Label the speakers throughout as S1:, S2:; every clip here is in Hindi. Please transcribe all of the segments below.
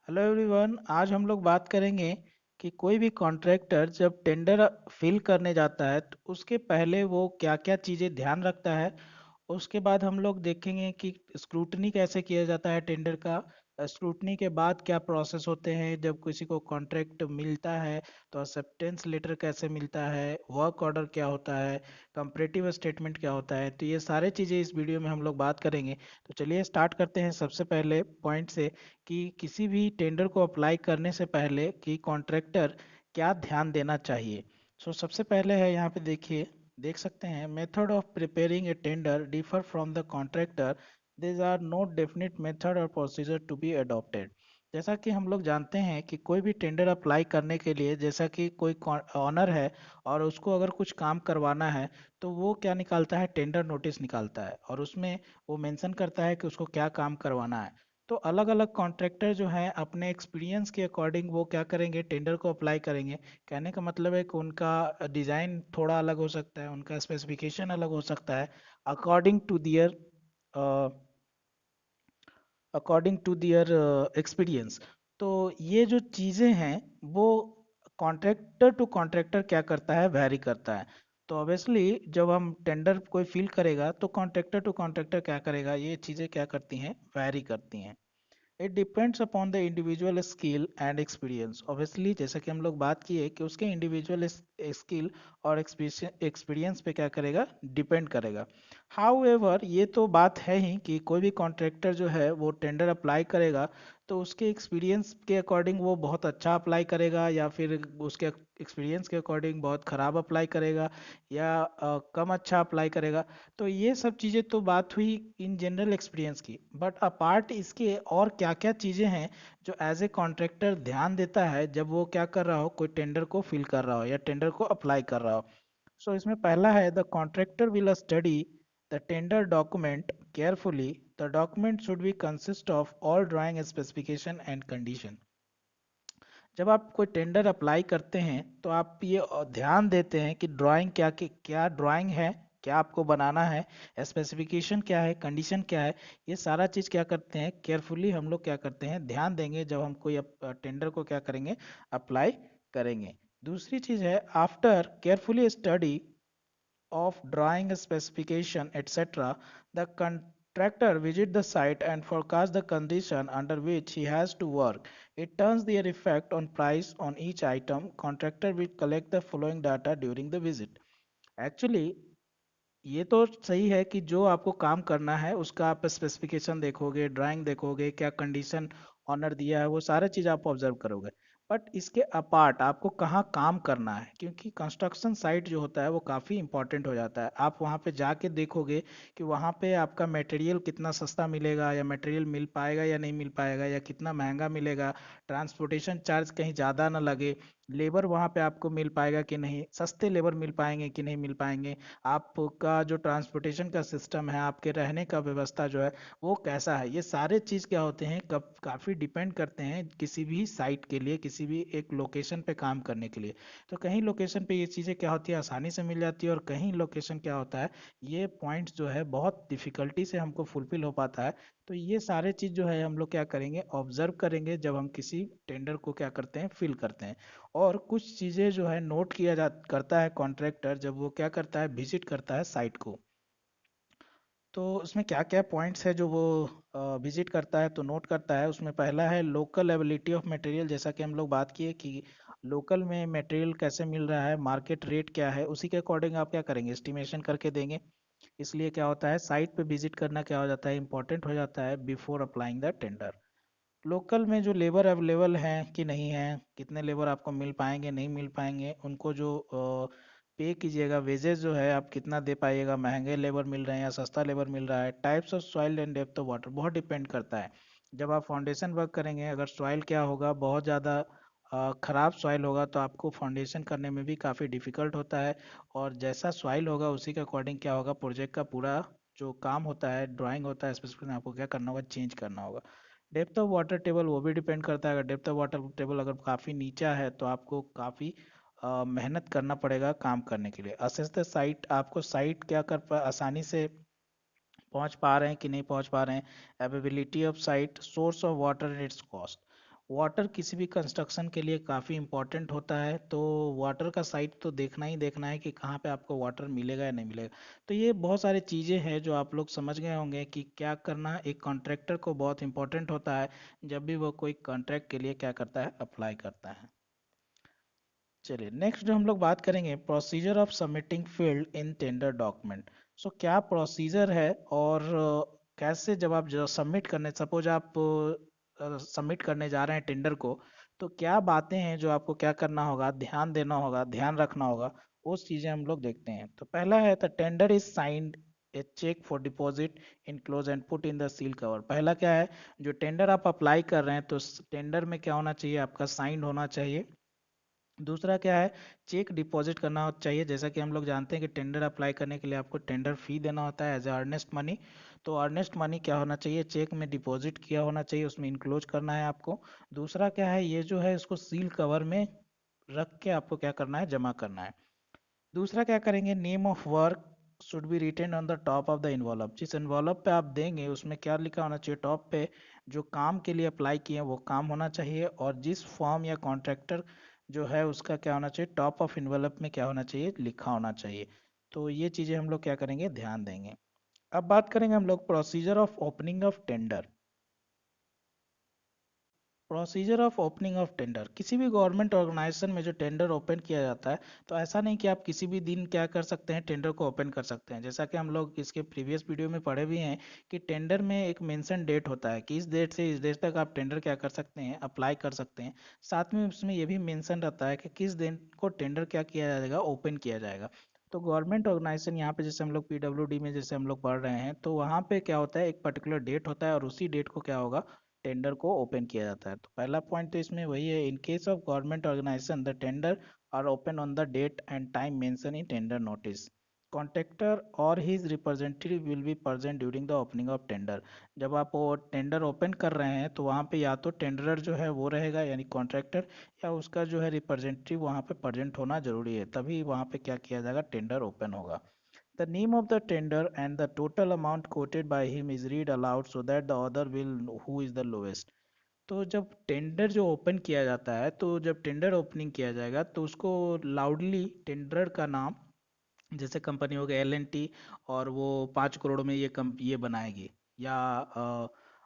S1: Hello everyone. आज हम लोग बात करेंगे कि कोई भी कॉन्ट्रैक्टर जब टेंडर फिल करने जाता है तो उसके पहले वो क्या क्या चीज़ें ध्यान रखता है। उसके बाद हम लोग देखेंगे कि स्क्रूटनी कैसे किया जाता है टेंडर का। स्क्रूटनी के बाद क्या प्रोसेस होते हैं जब किसी को कॉन्ट्रैक्ट मिलता है, तो एक्सेप्टेंस लेटर कैसे मिलता है, वर्क ऑर्डर क्या होता है, कंपैरेटिव स्टेटमेंट क्या होता है। तो ये सारे चीज़ें इस वीडियो में हम लोग बात करेंगे। तो चलिए स्टार्ट करते हैं सबसे पहले पॉइंट से कि किसी भी टेंडर को अप्लाई करने से पहले कि कॉन्ट्रैक्टर क्या ध्यान देना चाहिए। सबसे पहले है यहाँ पे देखिए, देख सकते हैं method of preparing a tender differ from the contractor. This are no definite method और प्रोसीजर टू बी अडॉप्टेड। जैसा कि हम लोग जानते हैं कि कोई भी टेंडर अप्लाई करने के लिए, जैसा कि कोई ऑनर है और उसको अगर कुछ काम करवाना है, तो वो क्या निकालता है, टेंडर नोटिस निकालता है और उसमें वो मेंशन करता है कि उसको क्या काम करवाना है। तो अलग अलग कॉन्ट्रैक्टर जो हैं अपने एक्सपीरियंस के अकॉर्डिंग वो क्या करेंगे, टेंडर को अप्लाई करेंगे। कहने का मतलब है कि उनका डिज़ाइन थोड़ा अलग हो सकता है, उनका स्पेसिफिकेशन अलग हो सकता है, according to their according to their experience. तो ये जो चीज़ें हैं वो कॉन्ट्रैक्टर टू कॉन्ट्रैक्टर क्या करता है, वैरी करता है। तो ऑब्वियसली जब हम टेंडर कोई फील करेगा तो कॉन्ट्रैक्टर टू कॉन्ट्रैक्टर क्या करेगा, ये चीज़ें क्या करती हैं, वैरी करती हैं। It depends upon the individual skill and experience. Obviously जैसा कि हम लोग बात किए कि उसके इंडिविजुअल स्किल और एक्सपीरियंस पे क्या करेगा, डिपेंड करेगा। हाउएवर ये तो बात है ही कि कोई भी कॉन्ट्रैक्टर जो है वो टेंडर अप्लाई करेगा तो उसके एक्सपीरियंस के अकॉर्डिंग वो बहुत अच्छा अप्लाई करेगा, या फिर उसके एक्सपीरियंस के अकॉर्डिंग बहुत ख़राब अप्लाई करेगा, या कम अच्छा अप्लाई करेगा। तो ये सब चीज़ें तो बात हुई इन जनरल एक्सपीरियंस की, बट अपार्ट इसके और क्या क्या चीज़ें हैं जो एज ए कॉन्ट्रैक्टर ध्यान देता है जब वो क्या कर रहा हो, कोई टेंडर को फिल कर रहा हो या टेंडर को अप्लाई कर रहा हो। इसमें पहला है, the contractor will study the tender document carefully. The document should be consist of all drawing specification and condition. जब आप कोई टेंडर अप्लाई करते हैं तो आप ये ध्यान देते हैं कि ड्राइंग क्या ड्राइंग है, क्या आपको बनाना है, स्पेसिफिकेशन क्या है, कंडीशन क्या है। ये सारा चीज़ क्या करते हैं, केयरफुली हम लोग क्या करते हैं, ध्यान देंगे जब हम कोई टेंडर को क्या करेंगे, अप्लाई करेंगे। दूसरी चीज़ है, after carefully study of drawing specification etc., the contractor visit the site and forecast the condition under which he has to work. It turns their effect on price on each item. Contractor will collect the following data during the visit. Actually ये तो सही है कि जो आपको काम करना है उसका आप स्पेसिफिकेशन देखोगे, ड्राइंग देखोगे, क्या कंडीशन ऑनर दिया है, वो सारे चीज़ आप ऑब्जर्व करोगे। बट इसके अपार्ट आपको कहाँ काम करना है, क्योंकि कंस्ट्रक्शन साइट जो होता है वो काफ़ी इंपॉर्टेंट हो जाता है। आप वहाँ पे जाके देखोगे कि वहाँ पे आपका मटेरियल कितना सस्ता मिलेगा, या मटेरियल मिल पाएगा या नहीं मिल पाएगा, या कितना महंगा मिलेगा, ट्रांसपोर्टेशन चार्ज कहीं ज़्यादा ना लगे, लेबर वहाँ पे आपको मिल पाएगा कि नहीं, सस्ते लेबर मिल पाएंगे कि नहीं मिल पाएंगे, आपका जो ट्रांसपोर्टेशन का सिस्टम है, आपके रहने का व्यवस्था जो है वो कैसा है। ये सारे चीज़ क्या होते हैं, कब काफ़ी डिपेंड करते हैं किसी भी साइट के लिए, किसी भी एक लोकेशन पे काम करने के लिए। तो कहीं लोकेशन पे ये चीज़ें क्या होती है, आसानी से मिल जाती है, और कहीं लोकेशन क्या होता है, ये पॉइंट्स जो है बहुत डिफ़िकल्टी से हमको फुलफिल हो पाता है। तो ये सारे चीज़ जो है हम लोग क्या करेंगे, ऑब्जर्व करेंगे जब हम किसी टेंडर को क्या करते हैं, फिल करते हैं। और कुछ चीज़ें जो है नोट किया जा करता है कॉन्ट्रैक्टर जब वो क्या करता है, विजिट करता है साइट को। तो उसमें क्या क्या पॉइंट्स है जो वो विजिट करता है तो नोट करता है। उसमें पहला है लोकल एबिलिटी ऑफ मटेरियल। जैसा कि हम लोग बात किए कि लोकल में मटेरियल कैसे मिल रहा है, मार्केट रेट क्या है, उसी के अकॉर्डिंग आप क्या करेंगे, एस्टिमेशन करके देंगे। इसलिए क्या होता है, साइट पे विजिट करना क्या हो जाता है, इंपॉर्टेंट हो जाता है before applying the tender. Local में जो लेबर अवेलेबल हैं कि नहीं है, कितने लेबर आपको मिल पाएंगे नहीं मिल पाएंगे, उनको जो पे कीजिएगा, वेजेस जो है आप कितना दे पाइएगा, महंगे लेबर मिल रहे हैं या सस्ता लेबर मिल रहा है। Types of soil and depth of water बहुत डिपेंड करता है। जब आप फाउंडेशन वर्क करेंगे, अगर सॉइल क्या होगा, बहुत ज़्यादा ख़राब सॉइल होगा तो आपको फाउंडेशन करने में भी काफ़ी डिफ़िकल्ट होता है। और जैसा सॉइल होगा उसी के अकॉर्डिंग क्या होगा, प्रोजेक्ट का पूरा जो काम होता है, ड्राइंग होता है, स्पेसिफिकेशन आपको क्या करना होगा, चेंज करना होगा। डेप्थ ऑफ वाटर टेबल वो भी डिपेंड करता है। अगर डेप्थ ऑफ वाटर टेबल अगर काफ़ी नीचा है तो आपको काफ़ी मेहनत करना पड़ेगा काम करने के लिए। असेस द साइट, आपको साइट क्या आसानी से पहुंच पा रहे हैं कि नहीं पहुंच पा रहे हैं। Availability of site, source of water and it's cost. Water किसी भी कंस्ट्रक्शन के लिए काफ़ी इंपॉर्टेंट होता है, तो वाटर का साइट तो देखना ही देखना है कि कहाँ पे आपको वाटर मिलेगा या नहीं मिलेगा। तो ये बहुत सारी चीज़ें हैं जो आप लोग समझ गए होंगे कि क्या करना एक कॉन्ट्रैक्टर को बहुत इंपॉर्टेंट होता है जब भी वो कोई कॉन्ट्रैक्ट के लिए क्या करता है, अप्लाई करता है। चलिए नेक्स्ट जो हम लोग बात करेंगे, procedure of submitting filled in tender document. So क्या प्रोसीजर है और कैसे जब आप जो सबमिट करने, सपोज आप सबमिट करने जा रहे हैं टेंडर को, तो क्या बातें हैं जो आपको क्या करना होगा, ध्यान देना होगा, ध्यान रखना होगा, वो चीज़ें हम लोग देखते हैं। तो पहला है the tender is signed a cheque for deposit enclose and put in the seal cover. पहला क्या है, जो टेंडर आप अप्लाई कर रहे हैं तो टेंडर में क्या होना चाहिए, आपका साइंड होना चाहिए। दूसरा क्या है, चेक डिपॉजिट करना चाहिए। जैसा कि हम लोग जानते हैं कि टेंडर अप्लाई करने के लिए आपको टेंडर फी देना होता है एज ए अर्नेस्ट मनी। तो अर्नेस्ट मनी क्या होना चाहिए, चेक में डिपॉजिट किया होना चाहिए, उसमें इंक्लोज करना है आपको। दूसरा क्या है, ये जो है इसको सील कवर में रख के आपको क्या करना है, जमा करना है। दूसरा क्या करेंगे, name of work should be written on the top of the envelope. जिस इन्वॉल्व पे आप देंगे उसमें क्या लिखा होना चाहिए, टॉप पे जो काम के लिए अप्लाई किए वो काम होना चाहिए, और जिस फॉर्म या कॉन्ट्रैक्टर जो है उसका क्या होना चाहिए, टॉप ऑफ इन्वॉल्व में क्या होना चाहिए, लिखा होना चाहिए। तो ये चीज़ें हम लोग क्या करेंगे, ध्यान देंगे। अब बात करेंगे हम लोग procedure of opening of tender. Procedure of opening of tender, किसी भी गवर्नमेंट ऑर्गेनाइजेशन में जो टेंडर ओपन किया जाता है, तो ऐसा नहीं कि आप किसी भी दिन क्या कर सकते हैं, टेंडर को ओपन कर सकते हैं। जैसा कि हम लोग इसके प्रीवियस वीडियो में पढ़े भी हैं कि टेंडर में एक मेंशन डेट होता है कि इस डेट से इस डेट तक आप टेंडर क्या कर सकते हैं, अप्लाई कर सकते हैं। साथ में उसमें ये भी मेंशन रहता है कि किस दिन को टेंडर क्या किया जाएगा, ओपन किया जाएगा। तो गवर्नमेंट ऑर्गेनाइजेशन यहाँ पे जैसे हम लोग पीडब्ल्यूडी में जैसे हम लोग पढ़ रहे हैं, तो वहाँ पे क्या होता है, एक पर्टिकुलर डेट होता है और उसी डेट को क्या होगा, टेंडर को ओपन किया जाता है। तो पहला पॉइंट तो इसमें वही है, in case of government organisation the tender are open on the date and time mention in tender notice. Contractor और his representative will be present during the opening of tender. जब आप वो टेंडर ओपन कर रहे हैं तो वहाँ पे या तो टेंडरर जो है वो रहेगा यानी कॉन्ट्रैक्टर, या उसका जो है रिप्रेजेंटेटिव वहाँ पे प्रेजेंट होना जरूरी है, तभी वहाँ पे क्या किया जाएगा, टेंडर ओपन होगा। The name of the tender and the total amount quoted by him is read aloud so that the other will know who is the lowest. तो जब टेंडर जो ओपन किया जाता है, तो जब टेंडर ओपनिंग किया जाएगा तो उसको लाउडली टेंडर का नाम, जैसे कंपनी हो गया L&T, और वो 5 करोड़ में ये बनाएगी, या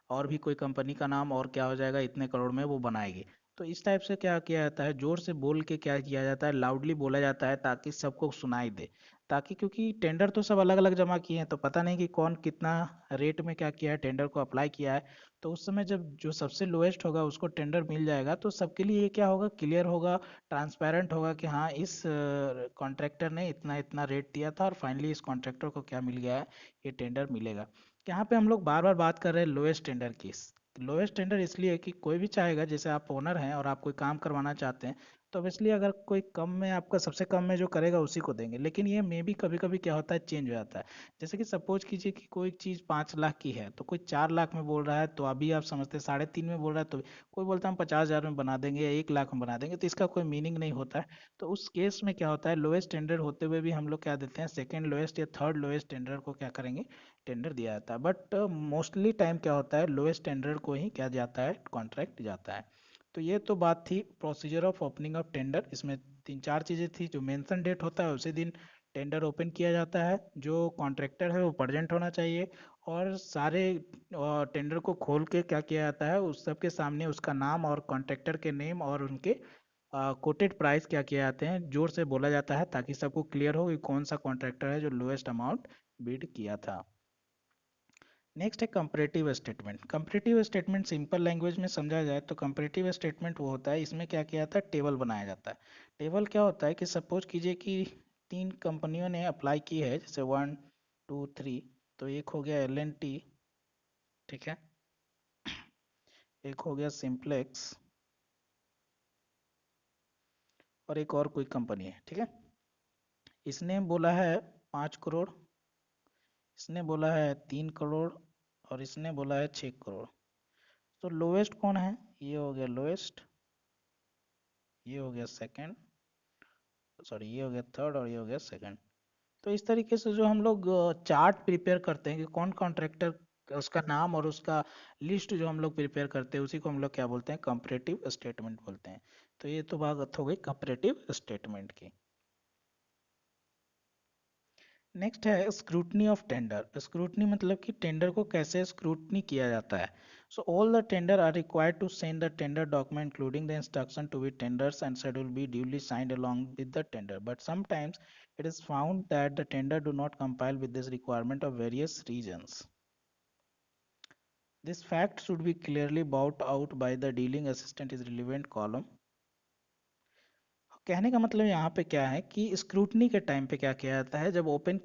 S1: और भी कोई कंपनी का नाम और क्या हो जाएगा, इतने करोड़ में वो बनाएगी। तो इस टाइप से क्या किया जाता है, जोर से बोल के क्या किया जाता है, लाउडली बोला जाता है ताकि सबको सुनाई दे। ताकि क्योंकि टेंडर तो सब अलग अलग जमा किए हैं, तो पता नहीं कि कौन कितना रेट में क्या किया है, टेंडर को अप्लाई किया है। तो उस समय जब जो सबसे लोएस्ट होगा उसको टेंडर मिल जाएगा, तो सबके लिए ये क्या होगा, क्लियर होगा, ट्रांसपेरेंट होगा कि हाँ इस कॉन्ट्रैक्टर ने इतना इतना रेट दिया था और फाइनली इस कॉन्ट्रैक्टर को क्या मिल गया है, ये टेंडर मिलेगा। यहाँ पे हम लोग बार बार बात कर रहे हैं लोएस्ट टेंडर की। लोएस्ट टेंडर इसलिए कि कोई भी चाहेगा, जैसे आप ओनर हैं और आप कोई काम करवाना चाहते हैं, तो इसलिए अगर कोई कम में, आपका सबसे कम में जो करेगा उसी को देंगे। लेकिन ये मे भी कभी कभी क्या होता है, चेंज हो जाता है। जैसे कि सपोज कीजिए कि कोई चीज़ 5 लाख की है, तो कोई 4 लाख में बोल रहा है, तो अभी आप समझते हैं 3.5 में बोल रहा है, तो कोई बोलता है हम 50,000 में बना देंगे या 1 लाख में बना देंगे, तो इसका कोई मीनिंग नहीं होता है। तो उस केस में क्या होता है, लोएस्ट टेंडर होते हुए भी हम लोग क्या देते हैं, सेकंड लोएस्ट या थर्ड लोएस्ट टेंडर को क्या करेंगे, टेंडर दिया जाता है। बट मोस्टली टाइम क्या होता है, लोएस्ट टेंडर को ही क्या जाता है, कॉन्ट्रैक्ट जाता है। तो ये तो बात थी procedure of opening of tender. इसमें तीन चार चीज़ें थी, जो मेंशन डेट होता है उसी दिन टेंडर ओपन किया जाता है, जो कॉन्ट्रैक्टर है वो प्रेजेंट होना चाहिए, और सारे टेंडर को खोल के क्या किया जाता है, उस सब के सामने उसका नाम और कॉन्ट्रैक्टर के नेम और उनके कोटेड प्राइस क्या किए जाते हैं, जोर से बोला जाता है ताकि सबको क्लियर हो कि कौन सा कॉन्ट्रैक्टर है जो लोएस्ट अमाउंट बिड किया था। नेक्स्ट है comparative statement. Comparative statement simple language में समझा जाए तो कंपैरेटिव स्टेटमेंट वो होता है, इसमें क्या किया जाता है, टेबल बनाया जाता है। टेबल क्या होता है कि सपोज कीजिए कि 3 कंपनियों ने अप्लाई की है, जैसे 1 2 3। तो एक हो गया L&T, ठीक है, एक हो गया सिंप्लेक्स, और एक और कोई कंपनी है, ठीक है। इसने बोला है 5 करोड़, इसने बोला है 3 करोड़, और इसने बोला है 6 करोड़। तो लोएस्ट कौन है, ये हो गया लोएस्ट, ये हो गया सेकंड, सॉरी ये हो गया थर्ड, और ये हो गया सेकंड। तो इस तरीके से जो हम लोग चार्ट प्रिपेयर करते हैं कि कौन कॉन्ट्रैक्टर उसका नाम और उसका लिस्ट जो हम लोग प्रिपेयर करते हैं उसी को हम लोग क्या बोलते हैं, कंपैरेटिव स्टेटमेंट बोलते हैं। तो ये तो बात हो गई कंपैरेटिव स्टेटमेंट की। नेक्स्ट है स्क्रूटनी ऑफ टेंडर। स्क्रूटनी मतलब कि टेंडर को कैसे स्क्रूटनी किया जाता है। So all the tender are required to send the tender document including the instruction to be tenders and schedule B duly signed along with the tender, but sometimes it is found that the tender do not compile with this requirement of various reasons. This fact should be clearly brought out by the dealing assistant is relevant column. कहने का मतलब यहाँ पे क्या है कि स्क्रूटनी के टाइम पे क्या किया जाता है, जब ओपन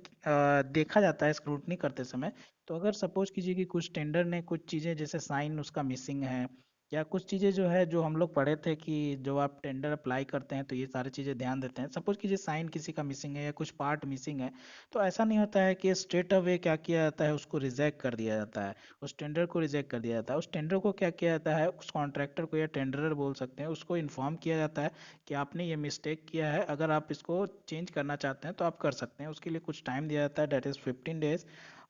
S1: देखा जाता है स्क्रूटनी करते समय, तो अगर सपोज कीजिए कि कुछ टेंडर ने कुछ चीज़ें जैसे साइन उसका मिसिंग है, या कुछ चीज़ें जो है जो हम लोग पढ़े थे कि जो आप टेंडर अप्लाई करते हैं तो ये सारी चीज़ें ध्यान देते हैं, सपोज कीजिए साइन किसी का मिसिंग है या कुछ पार्ट मिसिंग है, तो ऐसा नहीं होता है कि स्ट्रेट अवे क्या किया जाता है, उसको रिजेक्ट कर दिया जाता है, उस टेंडर को रिजेक्ट कर दिया जाता है। उस टेंडर को क्या किया जाता है, उस कॉन्ट्रैक्टर को या टेंडरर बोल सकते हैं, उसको इन्फॉर्म किया जाता है कि आपने ये मिस्टेक किया है, अगर आप इसको चेंज करना चाहते हैं तो आप कर सकते हैं। उसके लिए कुछ टाइम दिया जाता है, डेट इज़ 15 डेज।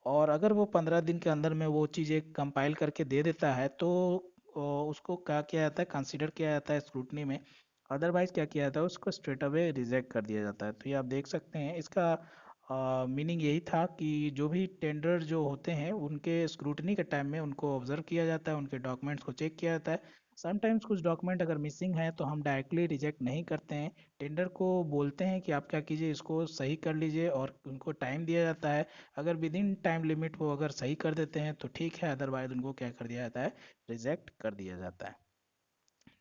S1: और अगर वो 15 दिन के अंदर में वो चीज़ें कंपाइल करके दे देता है तो उसको क्या किया जाता है, कंसीडर किया जाता है स्क्रूटनी में। अदरवाइज क्या किया जाता है, उसको स्ट्रेट अवे रिजेक्ट कर दिया जाता है। तो ये आप देख सकते हैं, इसका मीनिंग यही था कि जो भी टेंडर जो होते हैं उनके स्क्रूटनी के टाइम में उनको ऑब्जर्व किया जाता है, उनके डॉक्यूमेंट्स को चेक किया जाता है। समटाइम्स कुछ डॉक्यूमेंट अगर मिसिंग है तो हम डायरेक्टली रिजेक्ट नहीं करते हैं, टेंडर को बोलते हैं कि आप क्या कीजिए, इसको सही कर लीजिए, और उनको टाइम दिया जाता है। अगर विद इन टाइम लिमिट वो अगर सही कर देते हैं तो ठीक है, अदरवाइज उनको क्या कर दिया जाता है, रिजेक्ट कर दिया जाता है।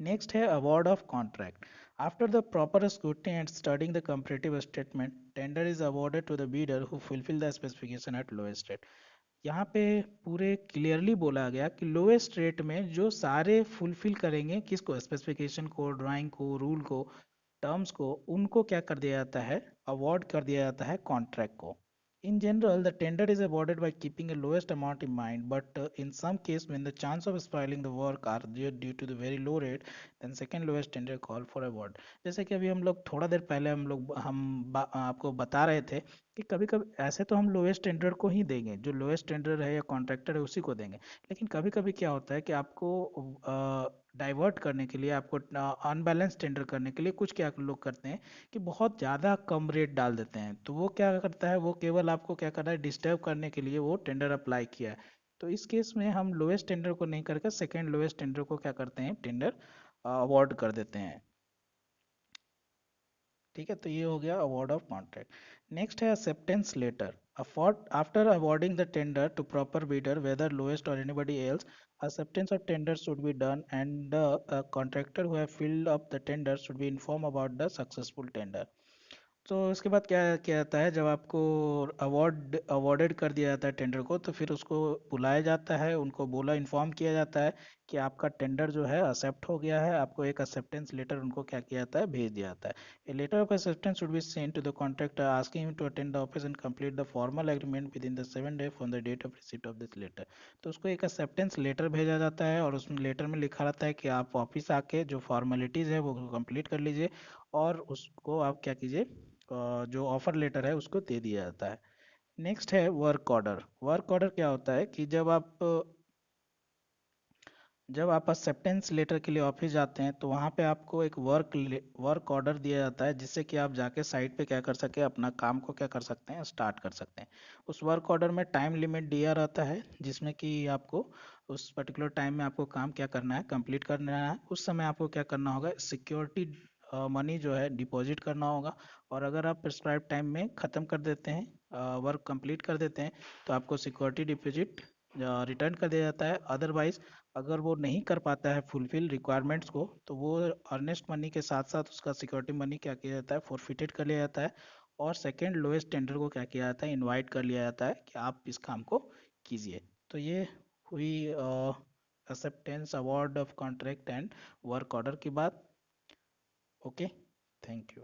S1: नेक्स्ट है award of contract. After the proper scrutiny and studying the comparative statement, tender is awarded to the bidder who fulfil the specification at lowest rate. यहाँ पे पूरे क्लियरली बोला गया कि लोएस्ट रेट में जो सारे फुलफिल करेंगे किसको, स्पेसिफिकेशन को, ड्राइंग को, रूल को, टर्म्स को, उनको क्या कर दिया जाता है, अवॉर्ड कर दिया जाता है कॉन्ट्रैक्ट को। In general, the tender is awarded by keeping a lowest amount in mind, but in some case, when the chance of spoiling the work are there due to the very low rate, then second lowest tender call for award. जैसे कि अभी हम लोग थोड़ा देर पहले आपको बता रहे थे कि कभी कभी ऐसे तो हम लोएस्ट टेंडर को ही देंगे, जो लोएस्ट टेंडर है या कॉन्ट्रैक्टर है उसी को देंगे। लेकिन कभी कभी क्या होता है कि आपको डाइवर्ट करने के लिए, आपको अनबैलेंस टेंडर करने के लिए कुछ क्या लोग करते हैं कि बहुत ज़्यादा कम रेट डाल देते हैं। तो वो क्या करता है, वो केवल आपको क्या कर रहा है, डिस्टर्ब करने के लिए वो टेंडर अप्लाई किया है। तो इस केस में हम लोएस्ट टेंडर को नहीं करके सेकेंड लोएस्ट टेंडर को क्या करते हैं, टेंडर अवार्ड कर देते हैं। ठीक है, तो ये हो गया अवार्ड ऑफ कॉन्ट्रैक्ट। नेक्स्ट है acceptance letter. After awarding the tender to proper bidder whether lowest और anybody else, acceptance of tender should be done and the contractor who have filled up the tender should be informed about the successful tender. तो उसके बाद क्या किया जाता है, जब आपको अवॉर्डेड कर दिया जाता है टेंडर को, तो फिर उसको बुलाया जाता है, उनको बोला, इन्फॉर्म किया जाता है कि आपका टेंडर जो है एक्सेप्ट हो गया है। आपको एक एक्सेप्टेंस लेटर उनको क्या किया जाता है, भेज दिया जाता है। A letter of acceptance should be sent to the contractor asking him to attend the office and complete the formal agreement within the 7 day from the date of receipt of this letter. तो उसको एक एक्सेप्टेंस लेटर भेजा जाता है और उसमें लेटर में लिखा रहता है कि आप ऑफिस आके जो फॉर्मेलिटीज़ है वो कंप्लीट कर लीजिए, और उसको आप क्या कीजिए, जो ऑफर लेटर है उसको दे दिया जाता है। नेक्स्ट है वर्क ऑर्डर। वर्क ऑर्डर क्या होता है कि जब आप एक्सेप्टेंस लेटर के लिए ऑफिस जाते हैं तो वहाँ पे आपको एक वर्क ऑर्डर दिया जाता है, जिससे कि आप जाके साइट पे क्या कर सके, अपना काम को क्या कर सकते हैं, स्टार्ट कर सकते हैं। उस वर्क ऑर्डर में टाइम लिमिट दिया रहता है, जिसमें कि आपको उस पर्टिकुलर टाइम में आपको काम क्या करना है, कंप्लीट करना है। उस समय आपको क्या करना होगा, सिक्योरिटी मनी जो है डिपॉजिट करना होगा। और अगर आप प्रिस्क्राइब टाइम में ख़त्म कर देते हैं, वर्क कंप्लीट कर देते हैं, तो आपको सिक्योरिटी डिपॉजिट रिटर्न कर दिया जाता है। अदरवाइज अगर वो नहीं कर पाता है फुलफिल रिक्वायरमेंट्स को, तो वो अर्नेस्ट मनी के साथ साथ उसका सिक्योरिटी मनी क्या किया जाता है, फोरफिटेड कर लिया जाता है। और सेकेंड लोएस्ट टेंडर को क्या किया जाता है, इनवाइट कर लिया जाता है कि आप इस काम को कीजिए। तो ये हुई acceptance, award of contract and work order की बात। Okay, thank you.